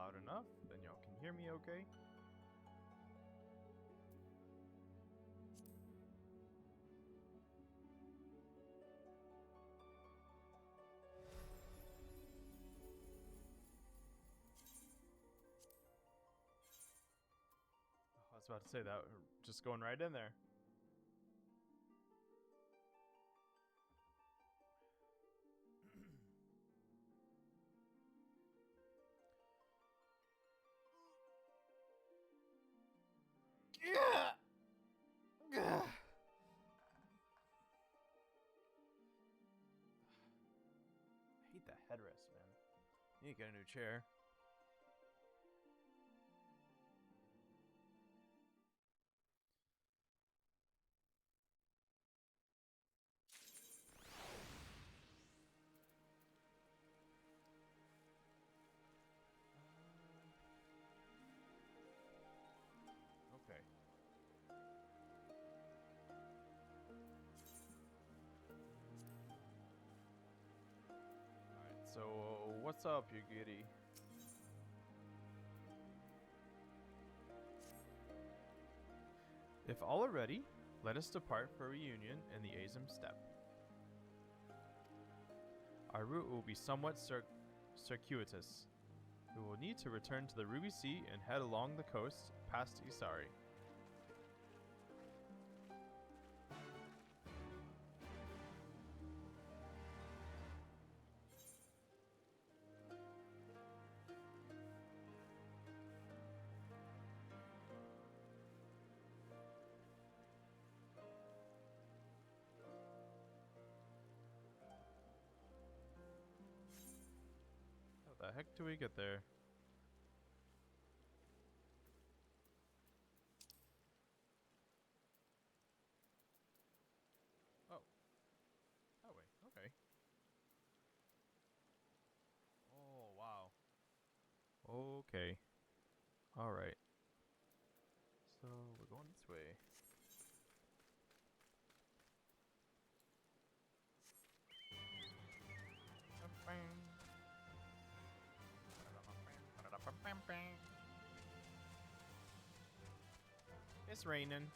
loud enough, then y'all can hear me okay. I was about to say that, just going right in there. I hate that headrest, man. You need to get a new chair. Okay. Alright, so what's up, you giddy? If all are ready, let us depart for a reunion in the Azim Steppe. Our route will be somewhat circuitous. We will need to return to the Ruby Sea and head along the coast past Isari. How the heck do we get there? Oh. That way. Okay. Oh, wow. Okay. Alright. So, we're going this way. It's raining.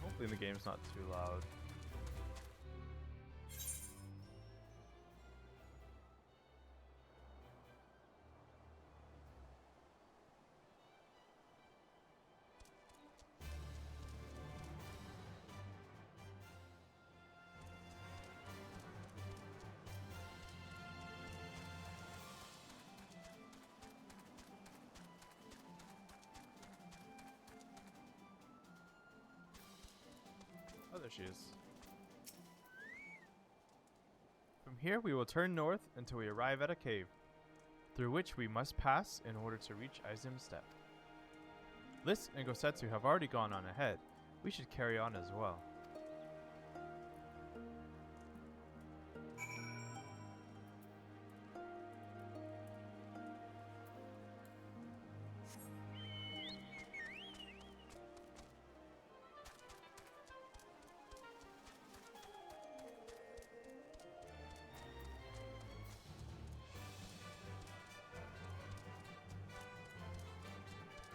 Hopefully the game's not too loud. Oh, there she is. From here, we will turn north until we arrive at a cave, through which we must pass in order to reach Azim Steppe. Lys and Gosetsu have already gone on ahead. We should carry on as well.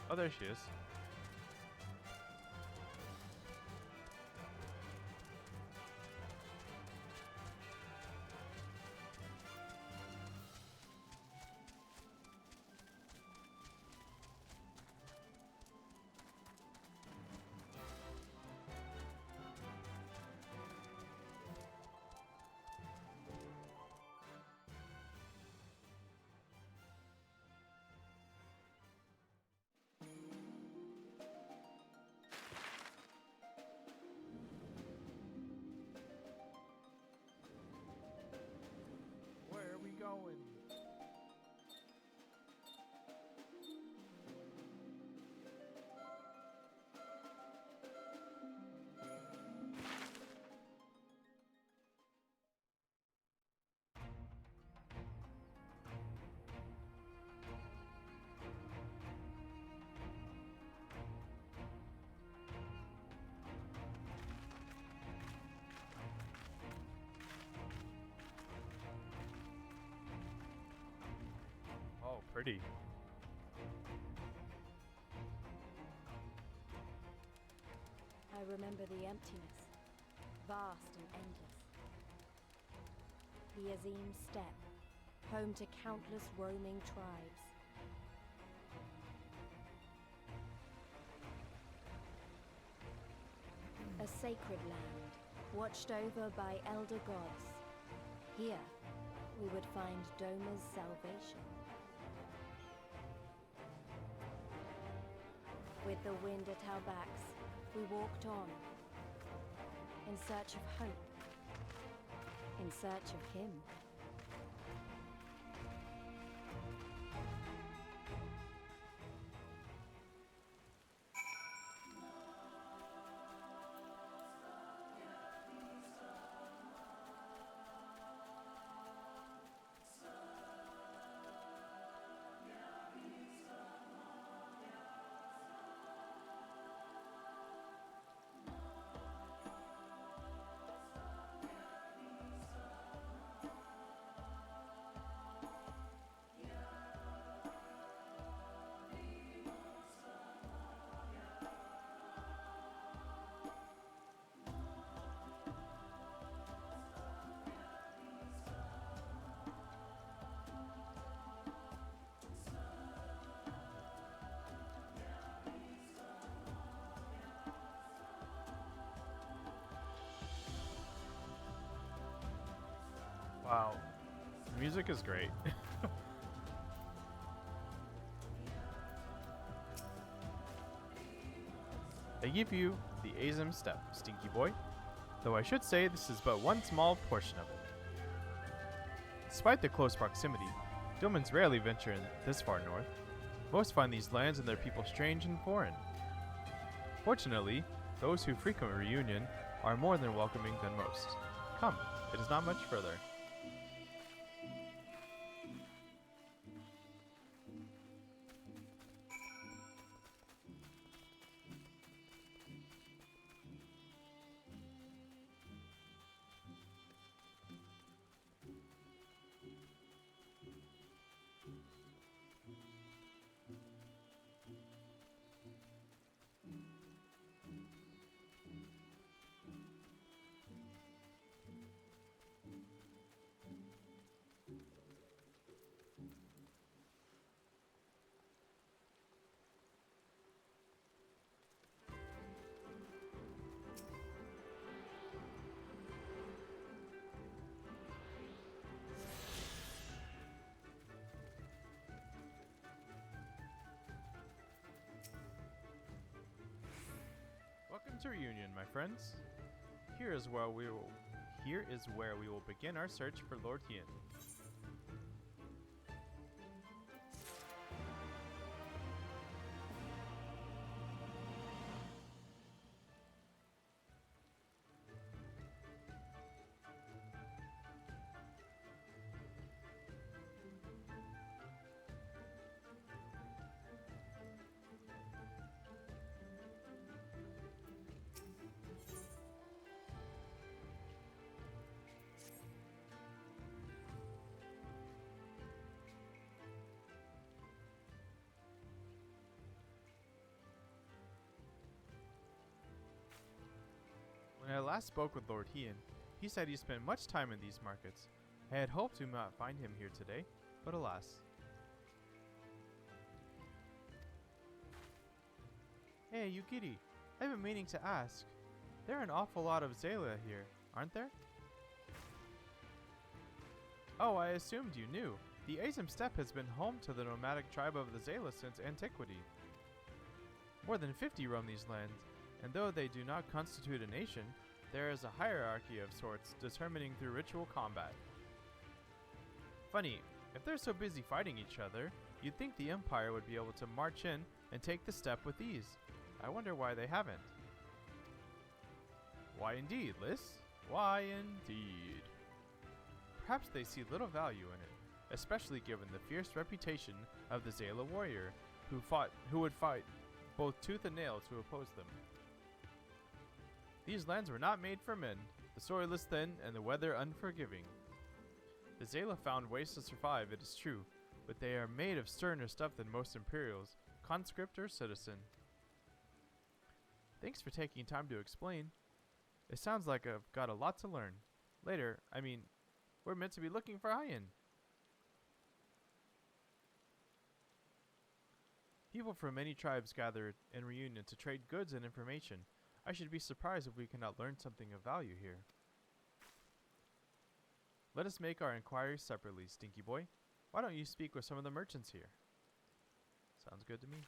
Oh, there she is. pretty. I remember the emptiness, vast and endless. The Azim Steppe, home to countless roaming tribes. A sacred land, watched over by elder gods. Here, we would find Doma's salvation. With the wind at our backs, we walked on, in search of hope, in search of him. Wow, the music is great. They give you the Azim Steppe, Stinky Boy, though I should say this is but one small portion of it. Despite the close proximity, Domans rarely venture in this far north. Most find these lands and their people strange and foreign. Fortunately, those who frequent Reunion are more than welcoming than most. Come, it is not much further. Welcome to Reunion, my friends. Here is where we will begin our search for Lord Hien. When I last spoke with Lord Hien, he said he spent much time in these markets. I had hoped to not find him here today, but alas. Hey, Yukiri, I've been meaning to ask. There are an awful lot of Zayla here, aren't there? Oh, I assumed you knew. The Azim Steppe has been home to the nomadic tribe of the Zayla since antiquity. More than 50 roam these lands, and though they do not constitute a nation, there is a hierarchy of sorts determining through ritual combat. Funny, if they're so busy fighting each other, you'd think the Empire would be able to march in and take the steppe with ease. I wonder why they haven't. Why indeed, Liz? Why indeed? Perhaps they see little value in it, especially given the fierce reputation of the Zayla warrior, who would fight both tooth and nail to oppose them. These lands were not made for men, the soil is thin and the weather unforgiving. The Zayla found ways to survive, it is true, but they are made of sterner stuff than most Imperials, conscript or citizen. Thanks for taking time to explain. It sounds like I've got a lot to learn. Later, I mean, we're meant to be looking for iron. People from many tribes gather in reunion to trade goods and information. I should be surprised if we cannot learn something of value here. Let us make our inquiries separately, Stinky Boy. Why don't you speak with some of the merchants here? Sounds good to me.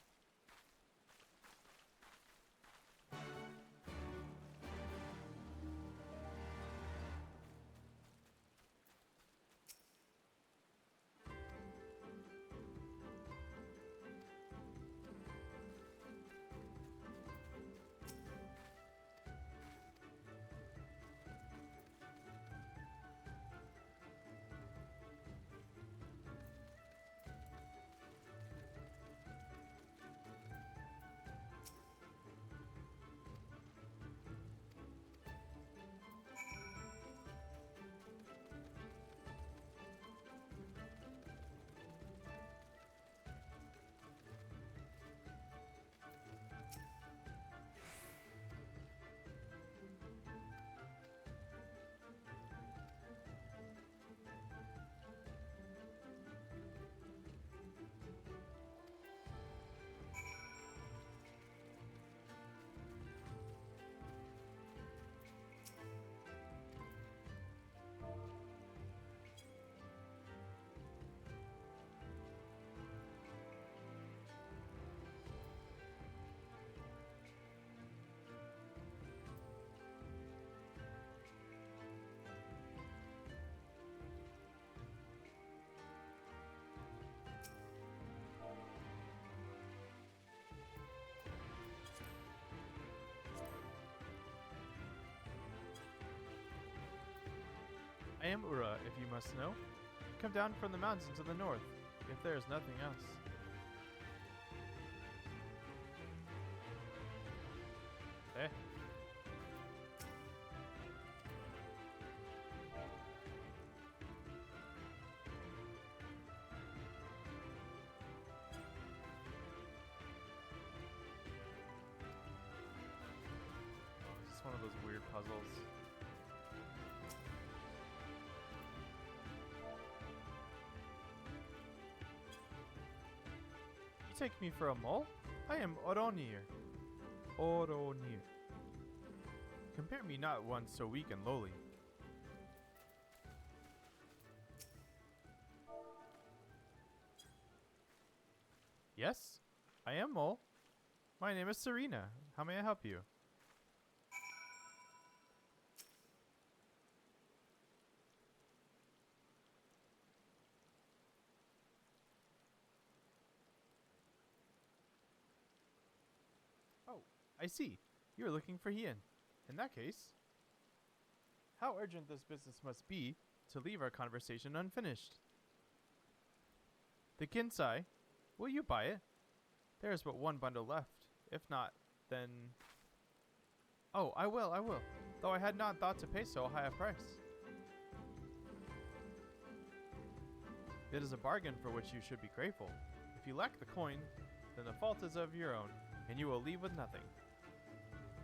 I am Ura, if you must know. Come down from the mountains to the north, if there is nothing else. Eh? Is this one of those weird puzzles? Take me for a mole? I am Oronir. Oronir. Compare me not one so weak and lowly. Yes, I am Mole. My name is Serena. How may I help you? I see. You're looking for Hien. In that case, how urgent this business must be to leave our conversation unfinished. The Kinsai, will you buy it? There is but one bundle left. If not, then... Oh, I will. Though I had not thought to pay so high a price. It is a bargain for which you should be grateful. If you lack the coin, then the fault is of your own, and you will leave with nothing.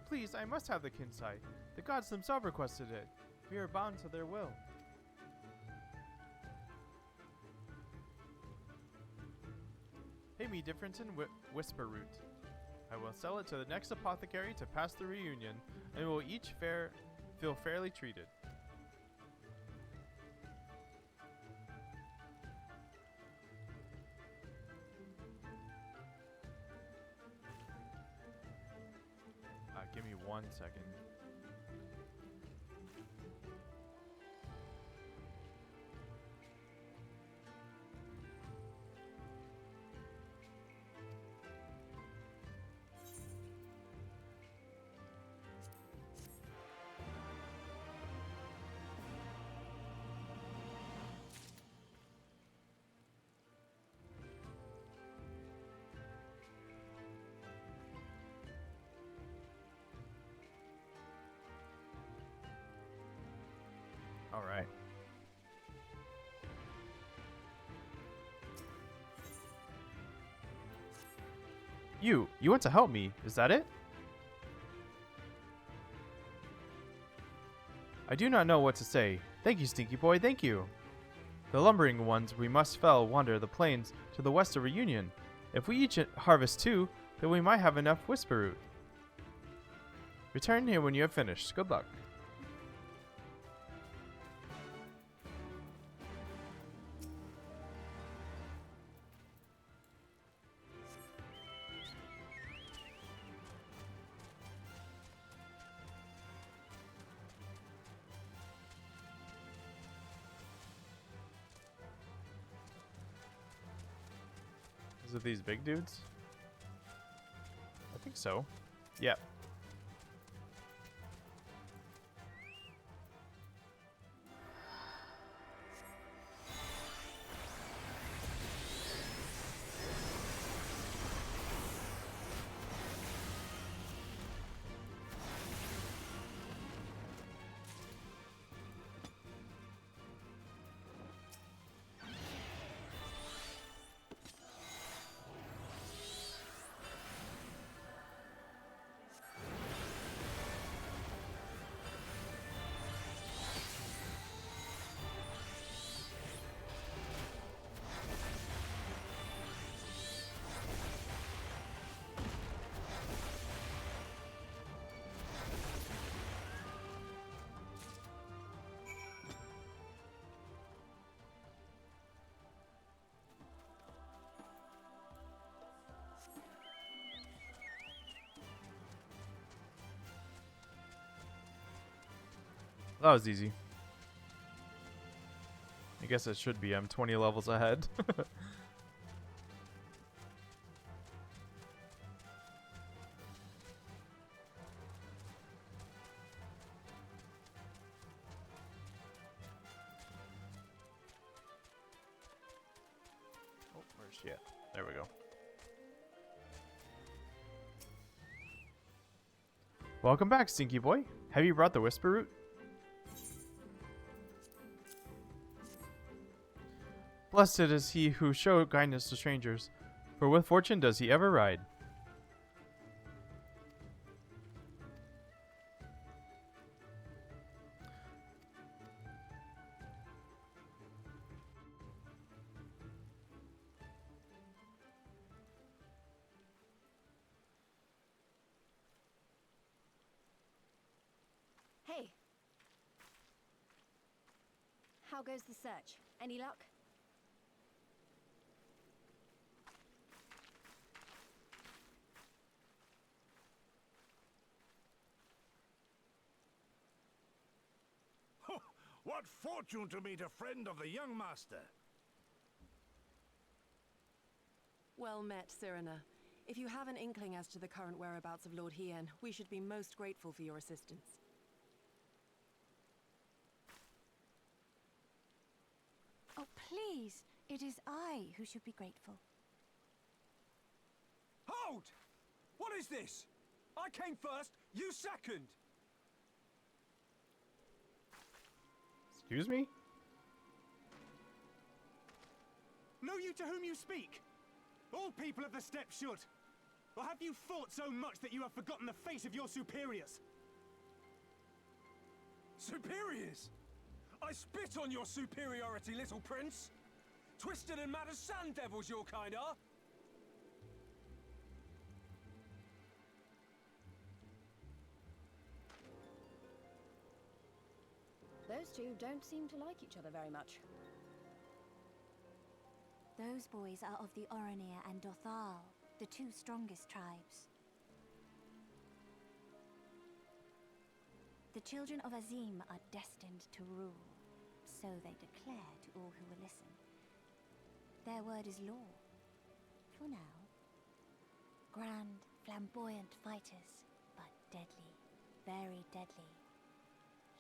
Please, I must have the Kinsai. The gods themselves requested it. We are bound to their will. Pay me difference in whisper root. I will sell it to the next apothecary to pass the reunion, and we will each feel fairly treated. Give me 1 second. You want to help me, is that it? I do not know what to say. Thank you, Stinky Boy, thank you. The lumbering ones we must fell wander the plains to the west of Reunion. If we each harvest 2, then we might have enough whisper root. Return here when you have finished. Good luck. Is it these big dudes? I think so. Yep. That was easy. I guess it should be. I'm 20 levels ahead. Oh, where's she at? There we go. Welcome back, Stinky Boy. Have you brought the Whisper Root? Blessed is he who showed kindness to strangers, for with fortune does he ever ride. Hey. How goes the search? Any luck? What fortune to meet a friend of the young master! Well met, Cyrena. If you have an inkling as to the current whereabouts of Lord Hien, we should be most grateful for your assistance. Oh, please! It is I who should be grateful. Hold! What is this? I came first, you second! Excuse me? Know you to whom you speak? All people of the steppe should. Or have you fought so much that you have forgotten the face of your superiors? Superiors? I spit on your superiority, little prince! Twisted and mad as sand devils your kind are! Those two don't seem to like each other very much. Those boys are of the Oranir and Dothal, the 2 strongest tribes. The children of Azim are destined to rule, so they declare to all who will listen. Their word is law, for now. Grand, flamboyant fighters, but deadly, very deadly.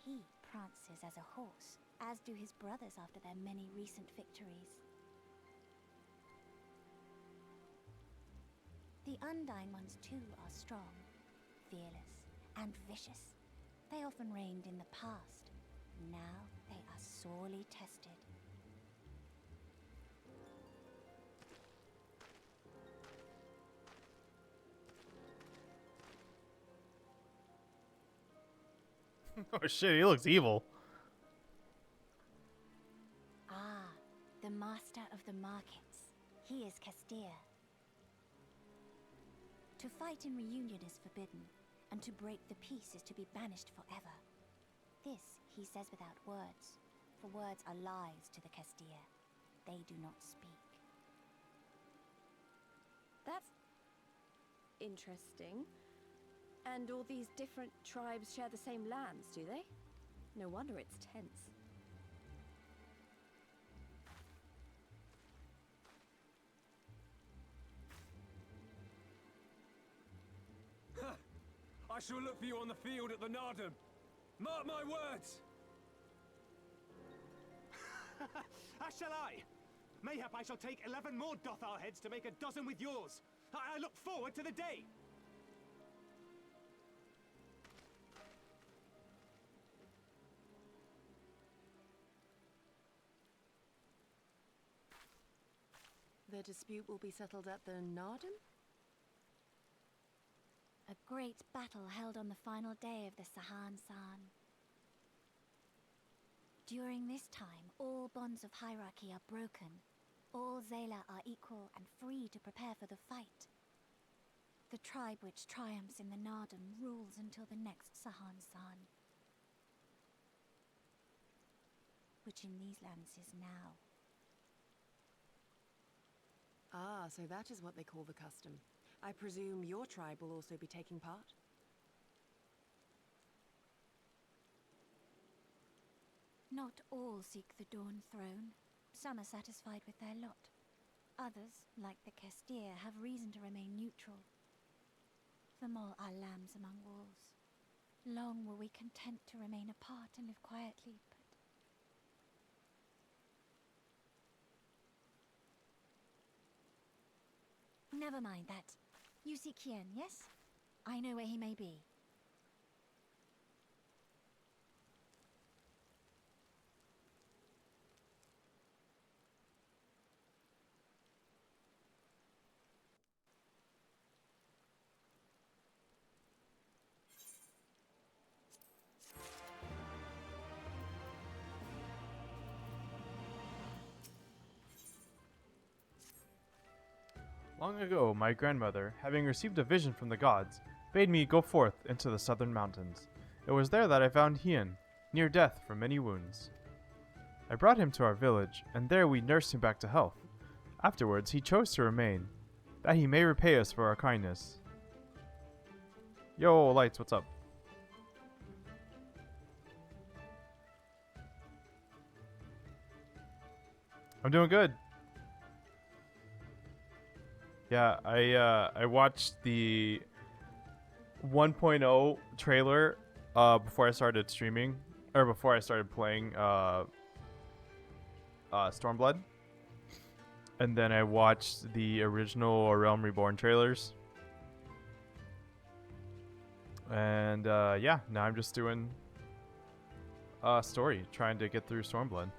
He prances as a horse, as do his brothers after their many recent victories. The Undine ones too are strong, fearless, and vicious. They often reigned in the past. Now they are sorely tested. Oh shit, he looks evil. Ah, the master of the markets. He is Castir. To fight in reunion is forbidden, and to break the peace is to be banished forever. This he says without words, for words are lies to the Castir. They do not speak. That's interesting. And all these different tribes share the same lands, do they? No wonder it's tense. I shall look for you on the field at the Nardum. Mark my words! As shall I. Mayhap I shall take 11 more Dothar heads to make a dozen with yours. I look forward to the day. The dispute will be settled at the Nardum? A great battle held on the final day of the Sahan San. During this time, all bonds of hierarchy are broken. All Zayla are equal and free to prepare for the fight. The tribe which triumphs in the Nardum rules until the next Sahan San, which in these lands is now. Ah, so that is what they call the custom. I presume your tribe will also be taking part? Not all seek the Dawn Throne. Some are satisfied with their lot. Others, like the Castir, have reason to remain neutral. Them all are lambs among wolves. Long were we content to remain apart and live quietly, but... Never mind that. You seek Hien, yes? I know where he may be. Long ago, my grandmother, having received a vision from the gods, bade me go forth into the southern mountains. It was there that I found Hien, near death from many wounds. I brought him to our village, and there we nursed him back to health. Afterwards, he chose to remain, that he may repay us for our kindness. Yo, Lights, what's up? I'm doing good. Yeah, I watched the 1.0 trailer before I started streaming, or before I started playing StormBlood, and then I watched the original Realm Reborn trailers, and yeah, now I'm just doing story, trying to get through StormBlood.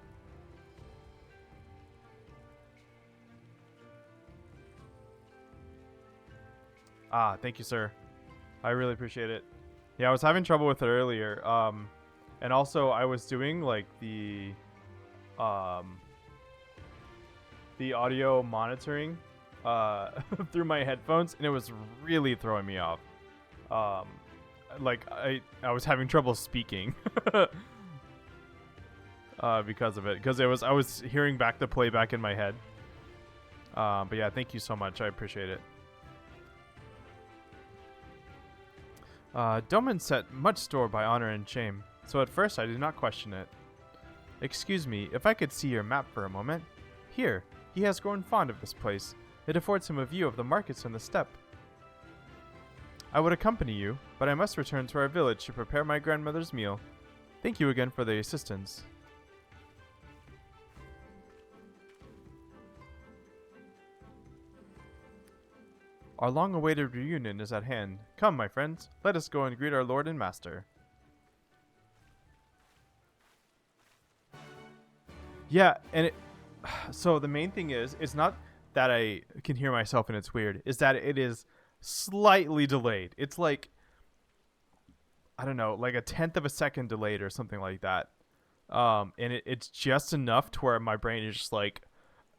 Ah, thank you, sir. I really appreciate it. Yeah, I was having trouble with it earlier. And also I was doing like the audio monitoring through my headphones, and it was really throwing me off. Like I was having trouble speaking because of it, because I was hearing back the playback in my head. But yeah, thank you so much. I appreciate it. Doman set much store by honor and shame, so at first I did not question it. Excuse me, if I could see your map for a moment. Here, he has grown fond of this place. It affords him a view of the markets and the steppe. I would accompany you, but I must return to our village to prepare my grandmother's meal. Thank you again for the assistance. Our long-awaited reunion is at hand. Come, my friends, let us go and greet our lord and master. Yeah, and so the main thing is, it's not that I can hear myself and it's weird, is that it is slightly delayed. It's like I don't know, like a tenth of a second delayed or something like that. And it's just enough to where my brain is just like,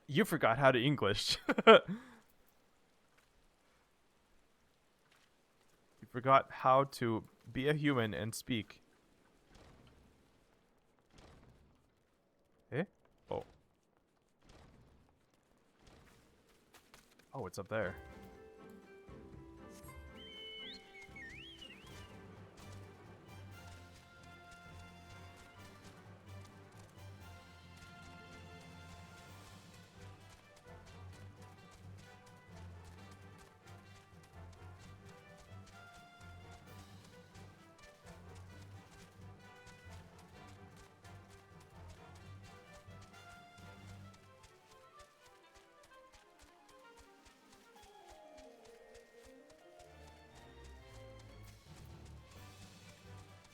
you forgot how to English. You forgot how to be a human and speak. Eh? Oh. Oh, it's up there.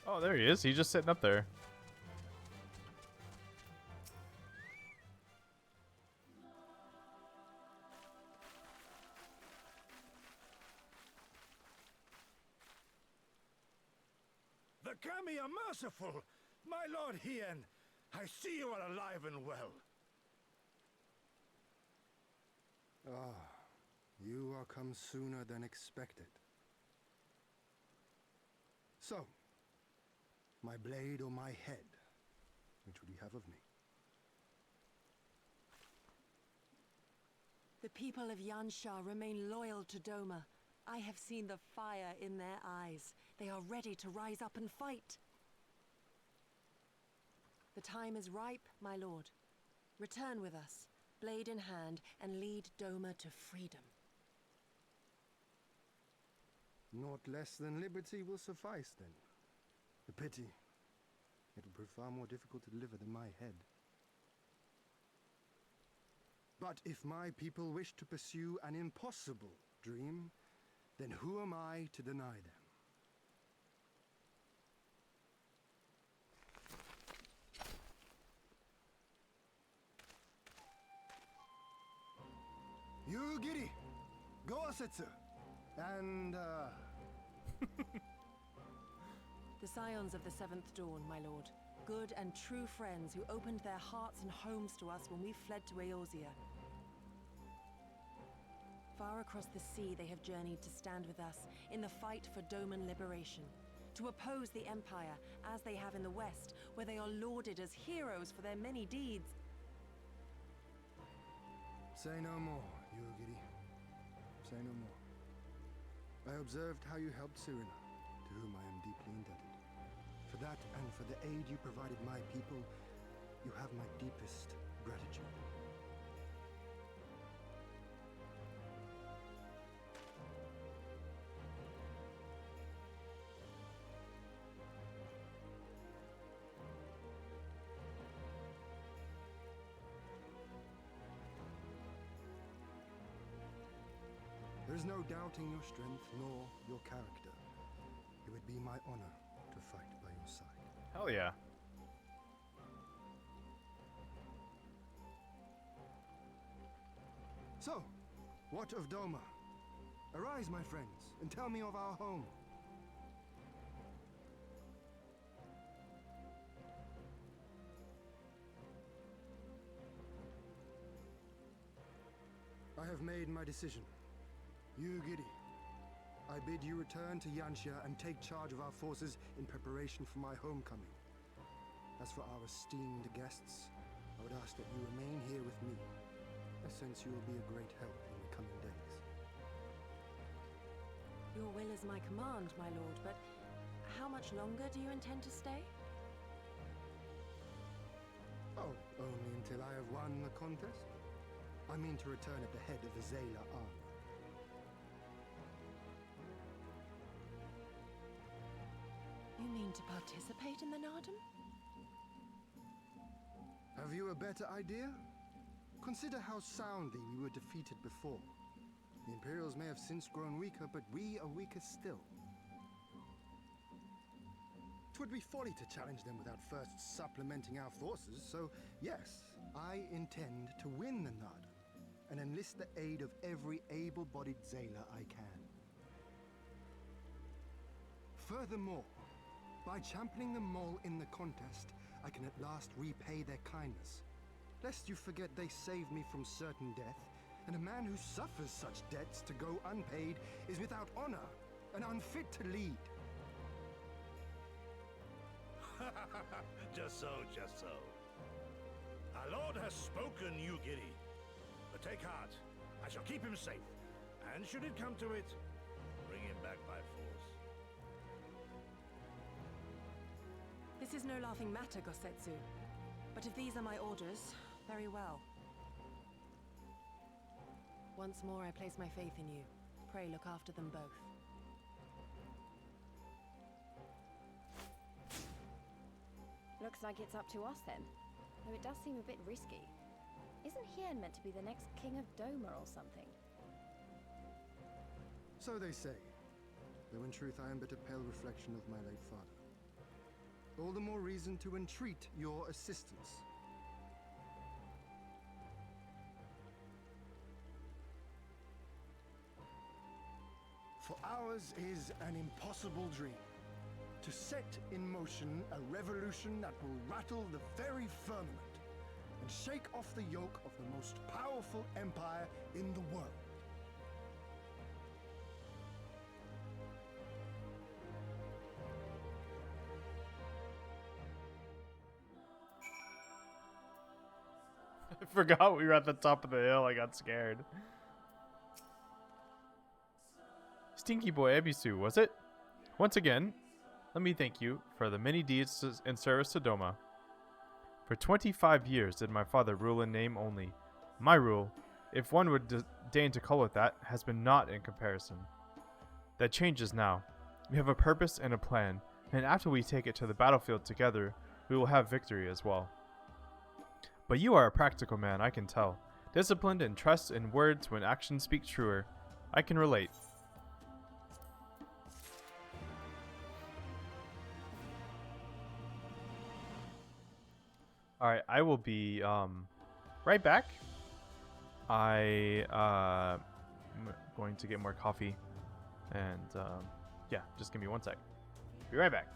Oh, there he is. He's just sitting up there. The Kami are merciful. My lord Hien, I see you are alive and well. Ah, you are come sooner than expected. So, my blade or my head? Which would you have of me? The people of Yansha remain loyal to Doma. I have seen the fire in their eyes. They are ready to rise up and fight. The time is ripe, my lord. Return with us, blade in hand, and lead Doma to freedom. Naught less than liberty will suffice, then. A pity. It will prove far more difficult to deliver than my head. But if my people wish to pursue an impossible dream, then who am I to deny them? You giddy, go Asetsu, and The scions of the Seventh Dawn, my lord. Good and true friends who opened their hearts and homes to us when we fled to Eorzea. Far across the sea they have journeyed to stand with us in the fight for Doman liberation. To oppose the Empire, as they have in the West, where they are lauded as heroes for their many deeds. say no more, Yugiri. Say no more. I observed how you helped Serena, to whom I am deeply indebted. For that and for the aid you provided my people, you have my deepest gratitude. There is no doubting your strength nor your character. It would be my honor to fight by your side. Hell yeah. So, what of Doma? Arise, my friends, and tell me of our home. I have made my decision. Yugiri, I bid you return to Yansha and take charge of our forces in preparation for my homecoming. As for our esteemed guests, I would ask that you remain here with me. I sense you will be a great help in the coming days. Your will is my command, my lord, but how much longer do you intend to stay? Oh, only until I have won the contest? I mean to return at the head of the Zayla army. You mean to participate in the Nardum? Have you a better idea? Consider how soundly we were defeated before. The Imperials may have since grown weaker, but we are weaker still. 'Twould be folly to challenge them without first supplementing our forces, so yes, I intend to win the Nardum and enlist the aid of every able-bodied Zayla I can. Furthermore, By championing them all in the contest, I can at last repay their kindness. Lest you forget they saved me from certain death, and a man who suffers such debts to go unpaid is without honor and unfit to lead. Just so, just so. Our lord has spoken, you giddy. But take heart, I shall keep him safe. And should it come to it, bring him back by force. This is no laughing matter, Gosetsu. But if these are my orders, very well. Once more I place my faith in you. Pray look after them both. Looks like it's up to us then. Though it does seem a bit risky. Isn't Hien meant to be the next king of Doma or something? So they say, though in truth I am but a pale reflection of my late father. All the more reason to entreat your assistance. For ours is an impossible dream. To set in motion a revolution that will rattle the very firmament and shake off the yoke of the most powerful empire in the world. I forgot we were at the top of the hill. I got scared. Stinky Boy Ebisu, was it? Once again, let me thank you for the many deeds in service to Doma. For 25 years did my father rule in name only. My rule, if one would deign to call it that, has been naught in comparison. That changes now. We have a purpose and a plan, and after we take it to the battlefield together, we will have victory as well. But you are a practical man, I can tell. Disciplined and trust in words when actions speak truer. I can relate. Alright, I will be right back. I'm going to get more coffee. And yeah, just give me one sec. Be right back.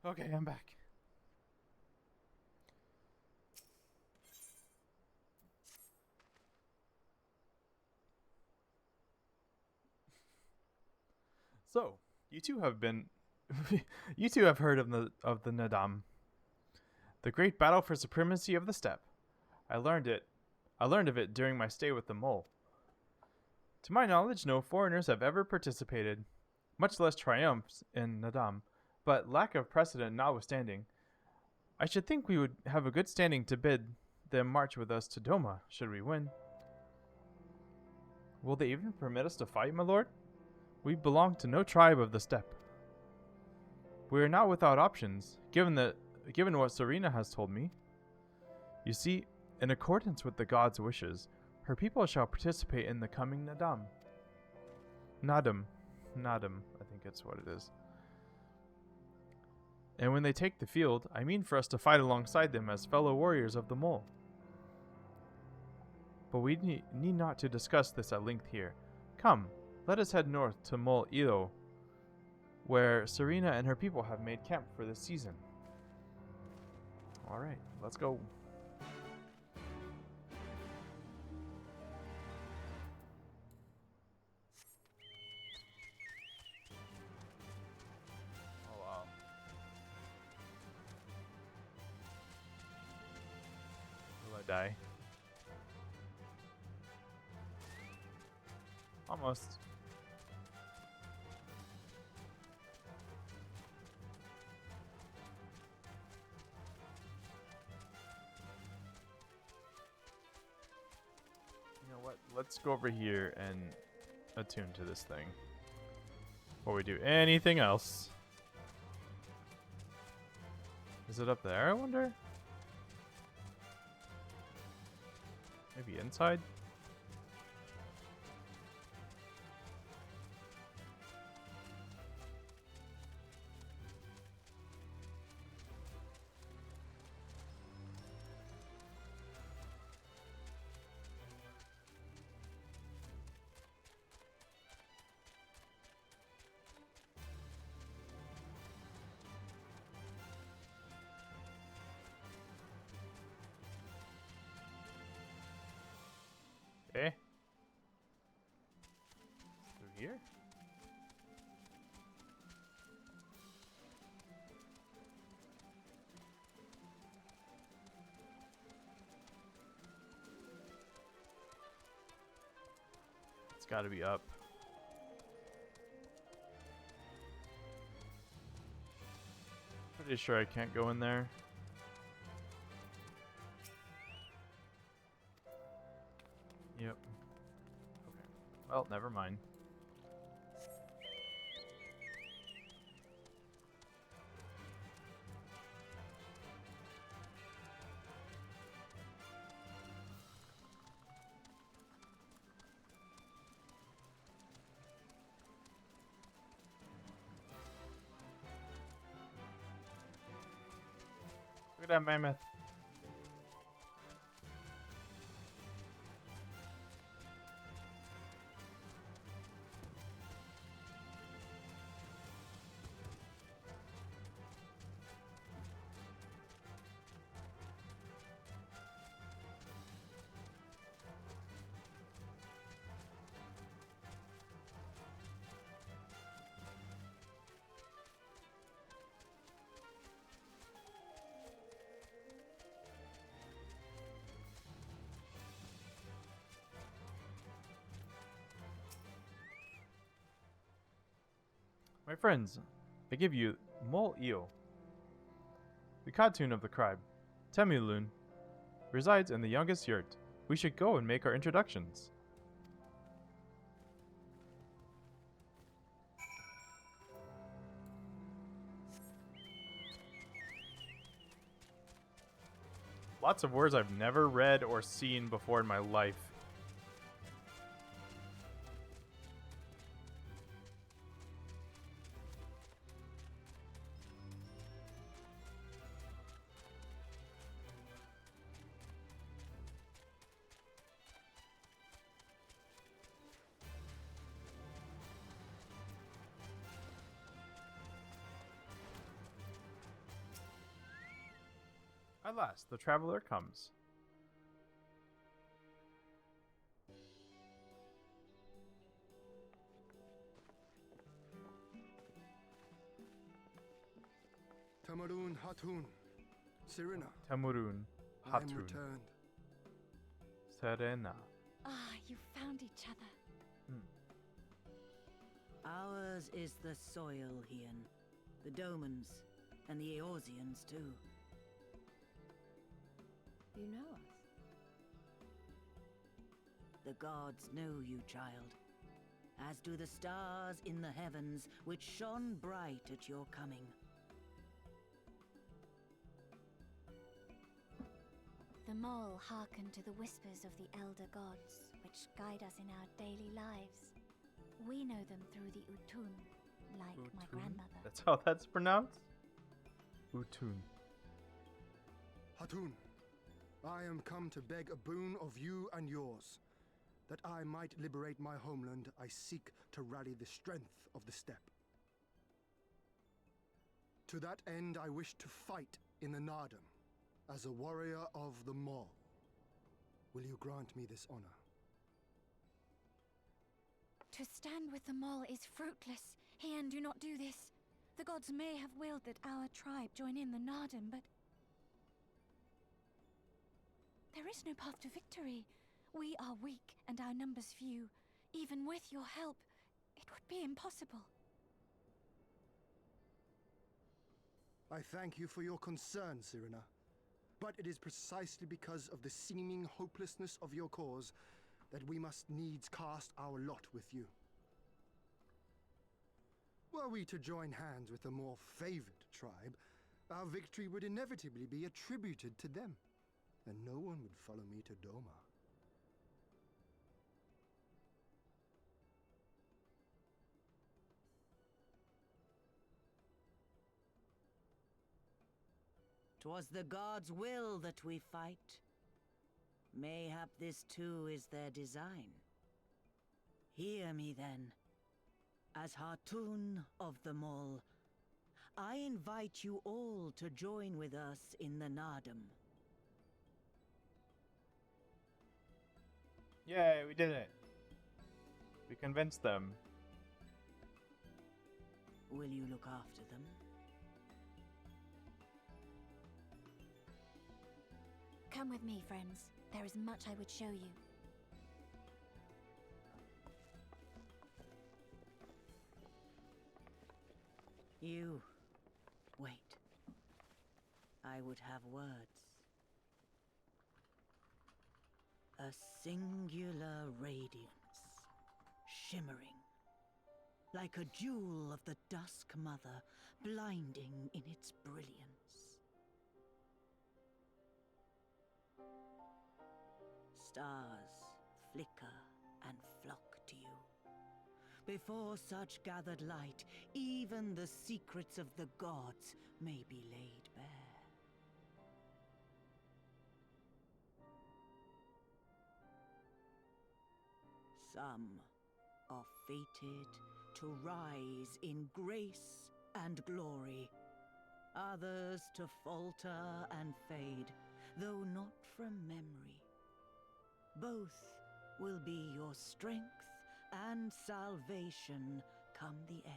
Okay, I'm back. So, you two have been you two have heard of the Nadam, the great battle for supremacy of the steppe. I learned of it during my stay with the mole. To my knowledge, no foreigners have ever participated, much less triumphed in Nadam, but lack of precedent notwithstanding, I should think we would have a good standing to bid them march with us to Doma, should we win. Will they even permit us to fight, my lord? We belong to no tribe of the steppe. We are not without options, given what Serena has told me. You see, in accordance with the god's wishes, her people shall participate in the coming Nadam. Nadam, I think it's what it is. And when they take the field, I mean for us to fight alongside them as fellow warriors of the mole. But we need not to discuss this at length here. Come, let us head north to Mol Ilo, where Serena and her people have made camp for this season. Alright, let's go. Oh wow. Will I die? Almost. You know what? Let's go over here and attune to this thing before we do anything else. Is it up there, I wonder? Maybe inside? Okay. Through here? It's gotta be up. Pretty sure I can't go in there. Yep. Okay. Well, never mind. Look at that mammoth. My friends, I give you Mol Eo, the cartoon of the tribe. Temulun resides in the youngest yurt. We should go and make our introductions. Lots of words I've never read or seen before in my life. At last, the traveler comes. Tamarun Hatun, Sirina, Temurun, I am Hatun, returned. Serena. Ah, you found each other. Ours is the soil, Hien. The Domans, and the Eorzeans too. You know us. The gods know you, child. As do the stars in the heavens, which shone bright at your coming. The mole hearkened to the whispers of the elder gods, which guide us in our daily lives. We know them through the Utun, like my Utun? grandmother. That's how that's pronounced? Utun. Hatun, I am come to beg a boon of you and yours. That I might liberate my homeland, I seek to rally the strength of the steppe. To that end, I wish to fight in the Nardum, as a warrior of the Maw. Will you grant me this honor? To stand with the mole is fruitless. Hien, do not do this. The gods may have willed that our tribe join in the Nardum, but there is no path to victory. We are weak and our numbers few. Even with your help, it would be impossible. I thank you for your concern, Sirina. But it is precisely because of the seeming hopelessness of your cause that we must needs cast our lot with you. Were we to join hands with a more favored tribe, our victory would inevitably be attributed to them, and no one would follow me to Doma. "'Twas the gods' will that we fight. Mayhap this too is their design. Hear me then. As Hatun of the Mole, I invite you all to join with us in the Nardum. Yay, we did it. We convinced them. Will you look after them? Come with me, friends. There is much I would show you. You... wait. I would have words. A singular radiance, shimmering, like a jewel of the Dusk Mother, blinding in its brilliance. Stars flicker and flock to you. Before such gathered light, even the secrets of the gods may be laid bare. Some are fated to rise in grace and glory. Others to falter and fade, though not from memory. Both will be your strength and salvation come the end.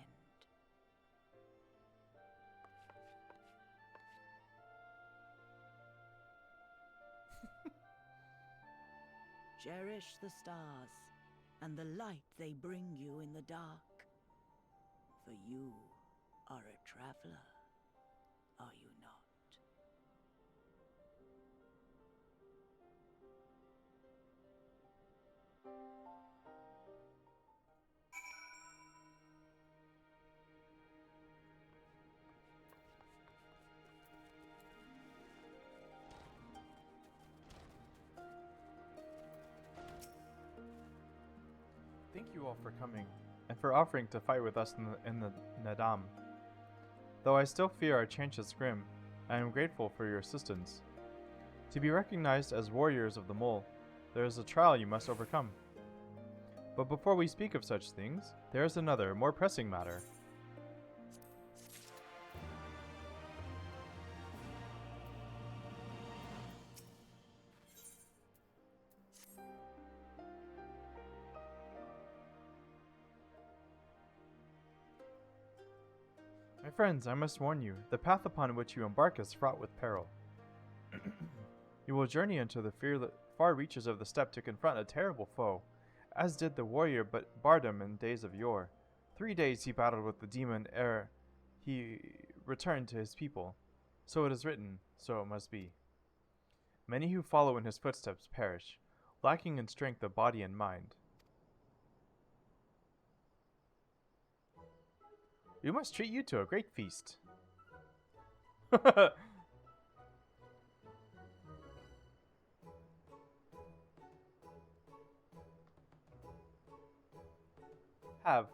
Cherish the stars and the light they bring you in the dark. For you are a traveler, are you not? Thank you all for coming, and for offering to fight with us in the Nadam. Though I still fear our chances grim, I am grateful for your assistance. To be recognized as warriors of the Mole, there is a trial you must overcome. But before we speak of such things, there is another, more pressing matter. friends, I must warn you, the path upon which you embark is fraught with peril. You will journey into the far reaches of the steppe to confront a terrible foe, as did the warrior Bardam in days of yore. 3 days he battled with the demon ere he returned to his people. So it is written, so it must be. Many who follow in his footsteps perish, lacking in strength of body and mind. We must treat you to a great feast. Have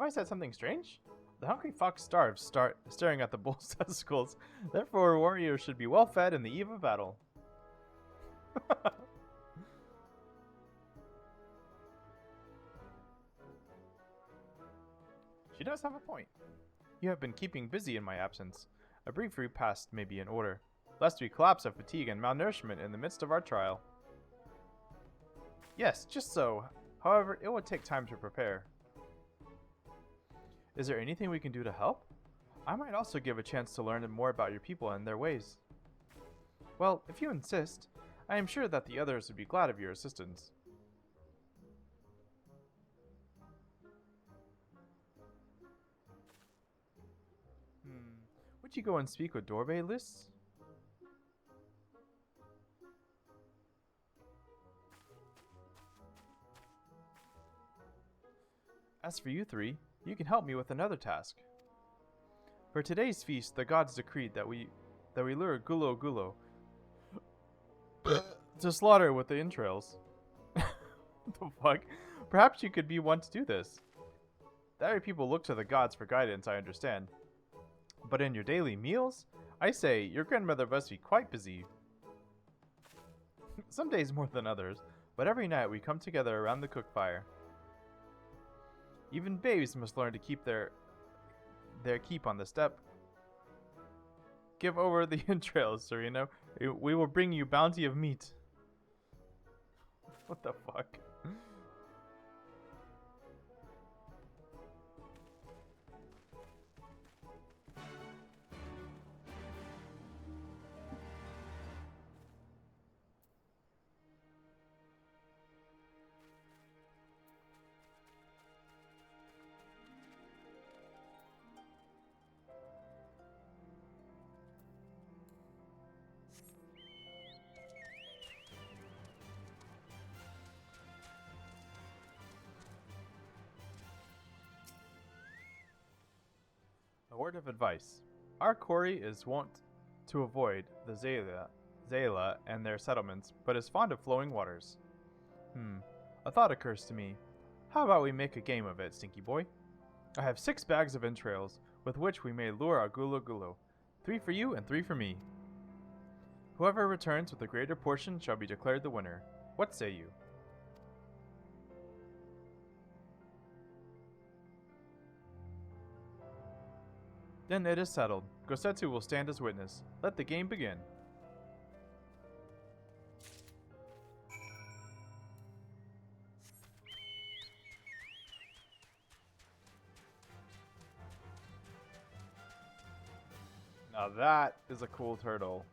I said something strange? The hungry fox starves, staring at the bull's testicles. Therefore, warriors should be well fed in the eve of battle. She does have a point. You have been keeping busy in my absence. A brief repast may be in order, lest we collapse of fatigue and malnourishment in the midst of our trial. Yes, just so. However, it will take time to prepare. Is there anything we can do to help? I might also give a chance to learn more about your people and their ways. Well, if you insist, I am sure that the others would be glad of your assistance. Would you go and speak with Dorbe Lists? As for you three, you can help me with another task. For today's feast, the gods decreed that we lure Gulo Gulo to slaughter with the entrails. What the fuck? Perhaps you could be one to do this. The Ari people look to the gods for guidance, I understand. But in your daily meals, I say your grandmother must be quite busy. Some days more than others, but every night we come together around the cook fire. Even babes must learn to keep their keep on the steppe. Give over the entrails, Sereno. We will bring you bounty of meat. What the fuck? A word of advice. Our quarry is wont to avoid the Zayla and their settlements, but is fond of flowing waters. A thought occurs to me. How about we make a game of it, Stinky Boy? I have 6 bags of entrails, with which we may lure our Gulo Gulo. 3 for you and 3 for me. Whoever returns with the greater portion shall be declared the winner. What say you? Then it is settled. Gosetsu will stand as witness. Let the game begin. Now that is a cool turtle.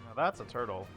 Now that's a turtle.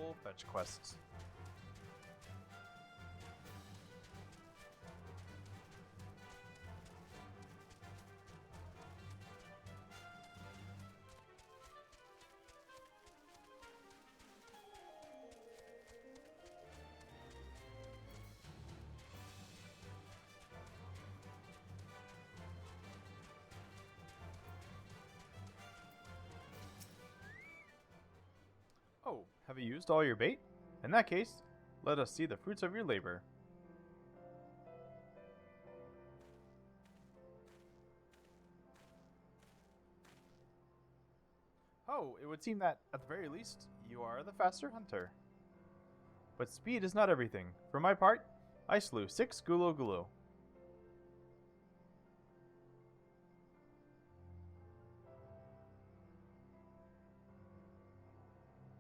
ol' fetch quests. Oh, have you used all your bait? In that case, let us see the fruits of your labor. Oh, it would seem that, at the very least, you are the faster hunter. But speed is not everything. For my part, I slew 6 gulo gulo.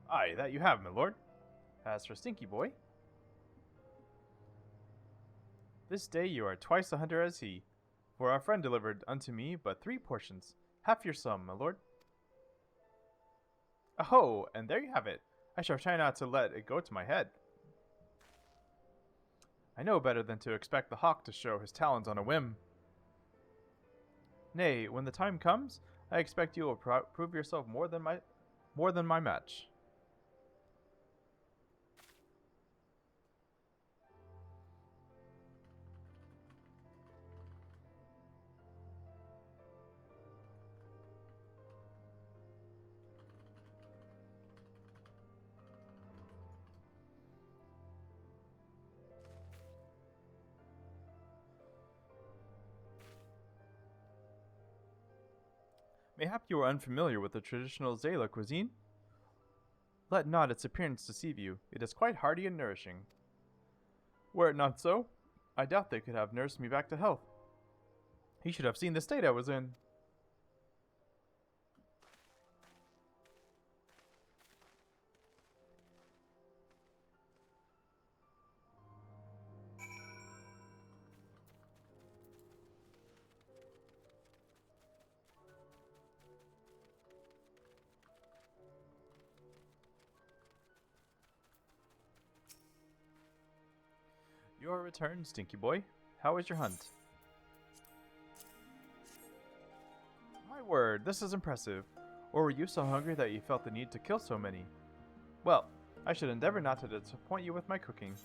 Aye, that you have, my lord. As for Stinky Boy, this day you are twice the hunter as he, for our friend delivered unto me but 3 portions, half your sum, my lord. Oh, and there you have it. I shall try not to let it go to my head. I know better than to expect the hawk to show his talons on a whim. Nay, when the time comes, I expect you will prove yourself more than my match. Mayhap you are unfamiliar with the traditional Zayla cuisine? Let not its appearance deceive you. It is quite hearty and nourishing. Were it not so, I doubt they could have nursed me back to health. You should have seen the state I was in. You are returned, Stinky Boy. How was your hunt? My word, this is impressive. Or were you so hungry that you felt the need to kill so many? Well, I should endeavor not to disappoint you with my cooking.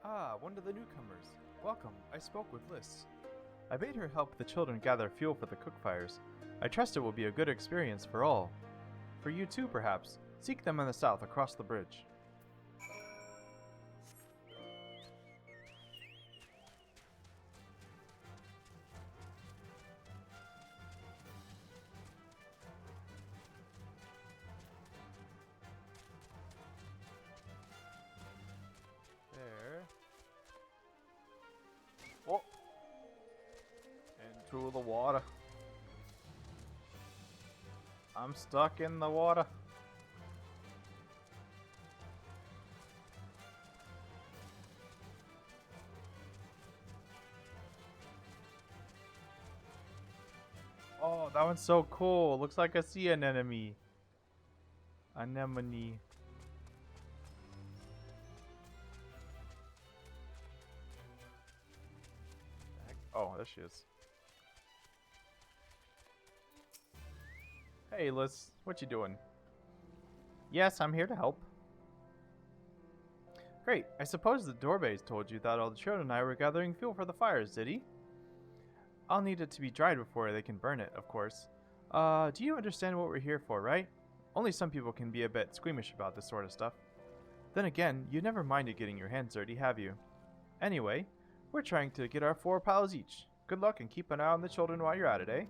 Ah, one of the newcomers. Welcome. I spoke with Liz. I bade her help the children gather fuel for the cook fires. I trust it will be a good experience for all. For you too, perhaps. Seek them in the south across the bridge. Oh! Into the water. I'm stuck in the water. Oh, that one's so cool. Looks like I see an enemy. Anemone. Oh, there she is. Hey, Liz. What you doing? Yes, I'm here to help. Great. I suppose the Dorbeys told you that all the children and I were gathering fuel for the fires, did he? I'll need it to be dried before they can burn it, of course. Do you understand what we're here for, right? Only some people can be a bit squeamish about this sort of stuff. Then again, you never minded getting your hands dirty, have you? Anyway, we're trying to get our 4 pals each. Good luck and keep an eye on the children while you're at it, eh?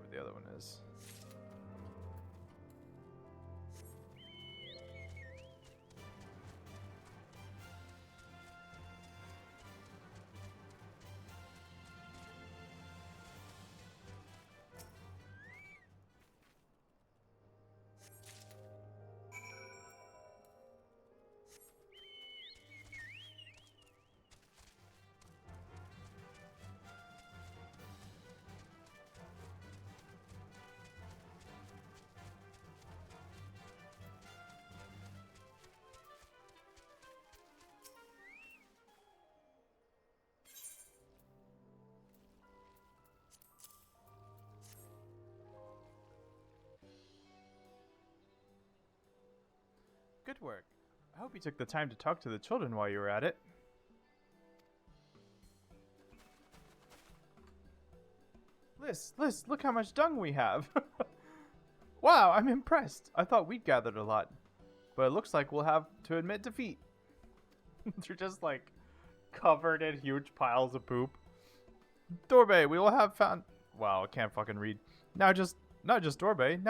what the other one is. Good work. I hope you took the time to talk to the children while you were at it. Liz, look how much dung we have. Wow, I'm impressed. I thought we'd gathered a lot. But it looks like we'll have to admit defeat. They're just like covered in huge piles of poop. Dorbe, we will have found... Wow, I can't fucking read. Not just Dorbe.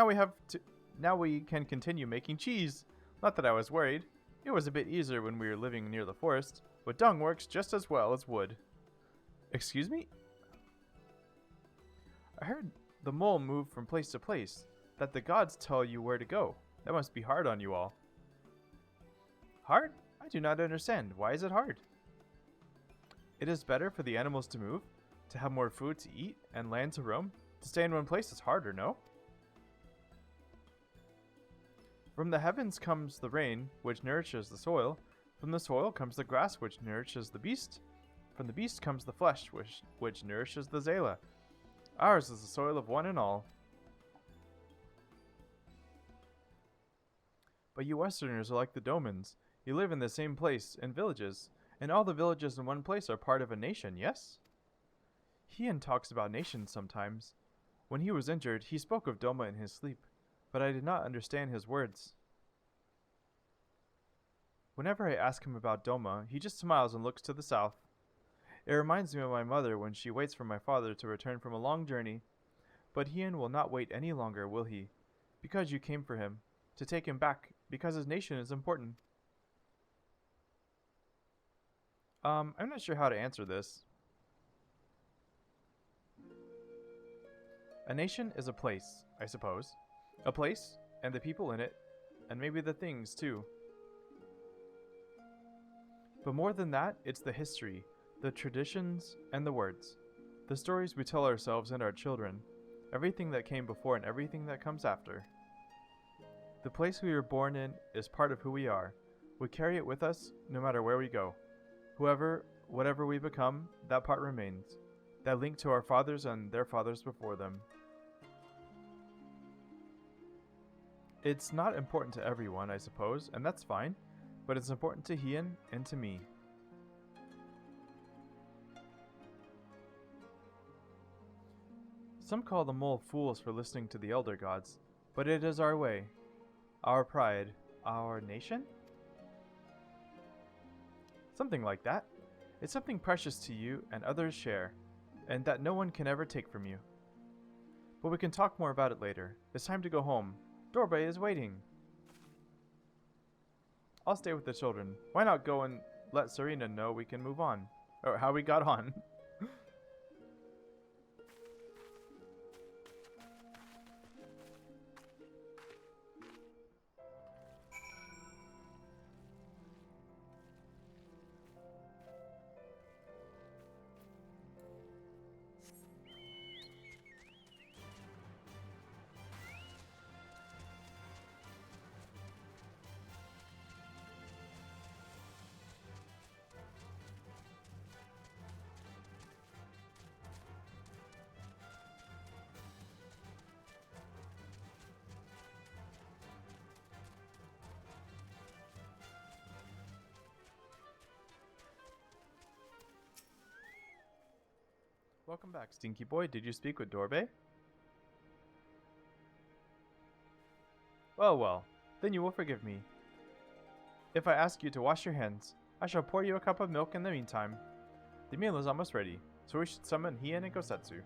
Now we can continue making cheese. Not that I was worried. It was a bit easier when we were living near the forest, but dung works just as well as wood. Excuse me? I heard the mole move from place to place, that the gods tell you where to go. That must be hard on you all. Hard? I do not understand. Why is it hard? It is better for the animals to move, to have more food to eat, and land to roam. To stay in one place is harder, no? From the heavens comes the rain, which nourishes the soil. From the soil comes the grass, which nourishes the beast. From the beast comes the flesh, which nourishes the Zela. Ours is the soil of one and all. But you Westerners are like the Domans. You live in the same place, in villages. And all the villages in one place are part of a nation, yes? Hien talks about nations sometimes. When he was injured, he spoke of Doma in his sleep, but I did not understand his words. Whenever I ask him about Doma, he just smiles and looks to the south. It reminds me of my mother when she waits for my father to return from a long journey. But Hien will not wait any longer, will he? Because you came for him, to take him back, because his nation is important. I'm not sure how to answer this. A nation is a place, I suppose. A place, and the people in it, and maybe the things, too. But more than that, it's the history, the traditions, and the words. The stories we tell ourselves and our children. Everything that came before and everything that comes after. The place we were born in is part of who we are. We carry it with us, no matter where we go. Whatever we become, that part remains. That link to our fathers and their fathers before them. It's not important to everyone, I suppose, and that's fine, but it's important to Hien and to me. Some call the mole fools for listening to the elder gods, but it is our way, our pride, our nation? Something like that. It's something precious to you and others share, and that no one can ever take from you. But we can talk more about it later. It's time to go home. Dorbe is waiting. I'll stay with the children. Why not go and let Serena know we can move on? Or how we got on. Welcome back, Stinky Boy. Did you speak with Dorbe? Well, then you will forgive me. If I ask you to wash your hands, I shall pour you a cup of milk in the meantime. The meal is almost ready, so we should summon Hien and Gosetsu.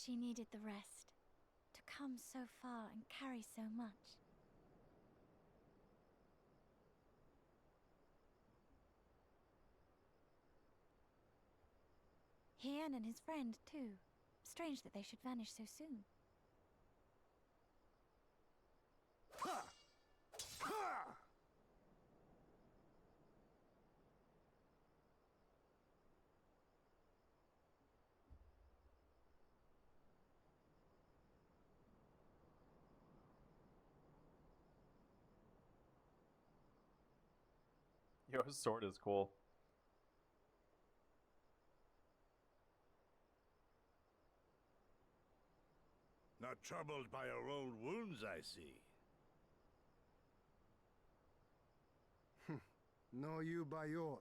She needed the rest. To come so far and carry so much. Hien and his friend, too. Strange that they should vanish so soon. Ha! Ha! Yo, his sword is cool. Not troubled by your old wounds, I see. Nor you by yours.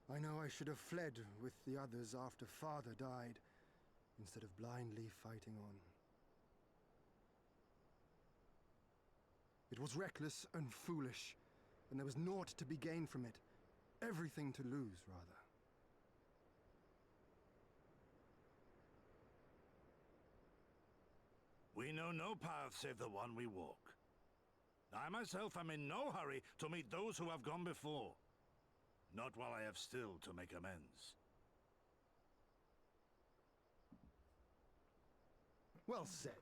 I know I should have fled with the others after Father died, instead of blindly fighting on. It was reckless and foolish, and there was naught to be gained from it. Everything to lose, rather. We know no path save the one we walk. I myself am in no hurry to meet those who have gone before. Not while I have still to make amends. Well said.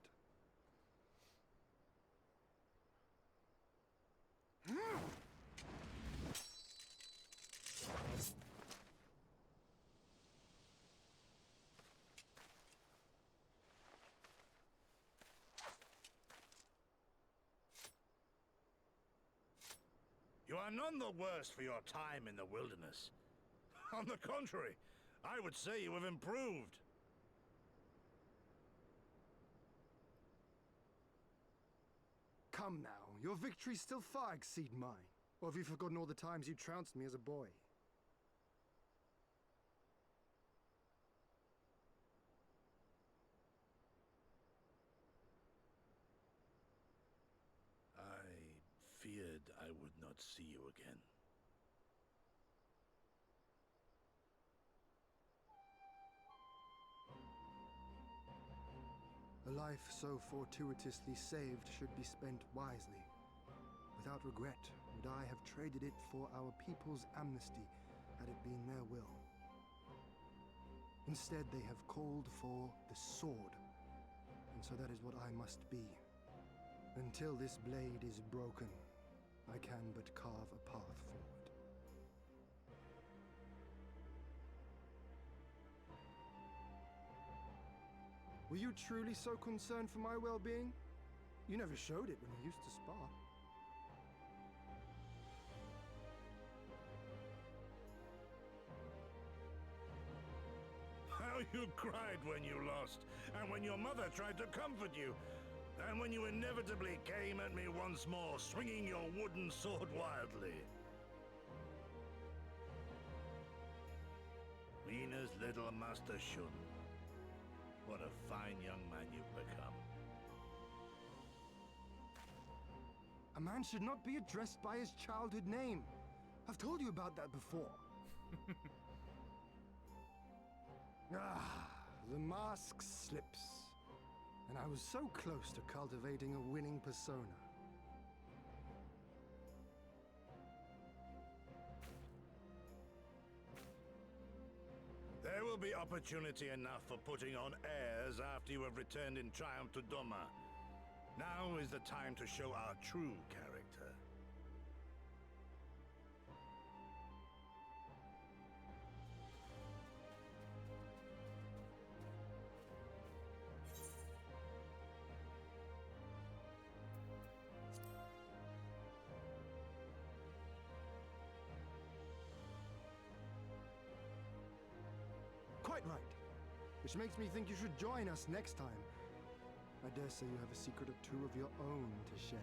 You are none the worse for your time in the wilderness. On the contrary, I would say you have improved. Come now, your victories still far exceed mine. Or have you forgotten all the times you trounced me as a boy? I feared I would not see you again. A life so fortuitously saved should be spent wisely. Without regret, would I have traded it for our people's amnesty, had it been their will. Instead, they have called for the sword, and so that is what I must be. Until this blade is broken, I can but carve a path forward. Were you truly so concerned for my well-being? You never showed it when we used to spar. How you cried when you lost, and when your mother tried to comfort you, and when you inevitably came at me once more, swinging your wooden sword wildly. Mina's little Master Shun. What a fine young man you've become. A man should not be addressed by his childhood name. I've told you about that before. The mask slips. And I was so close to cultivating a winning persona. There will be opportunity enough for putting on airs after you have returned in triumph to Doma. Now is the time to show our true character. Quite right. Which makes me think you should join us next time. I dare say you have a secret or two of your own to share.